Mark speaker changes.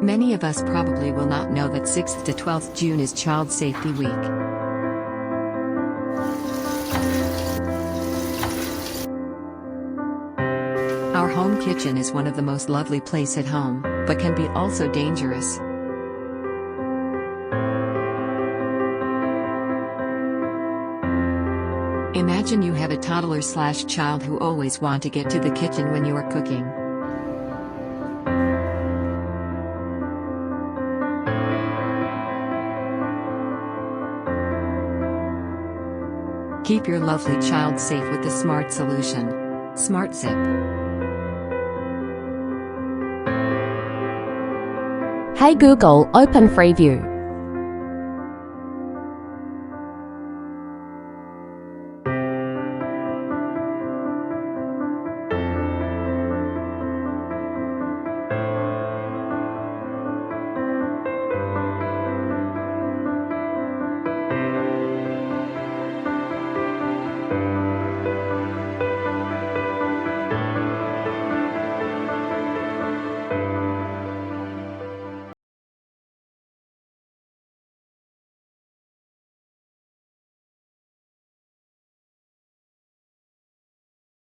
Speaker 1: Many of us probably will not know that 6th to 12th June is Child Safety Week. Our home kitchen is one of the most lovely place at home, but can be also dangerous. Imagine you have a toddler/child who always want to get to the kitchen when you are cooking. Keep your lovely child safe with the smart solution, SmartZip.
Speaker 2: Hey Google, open FreeView.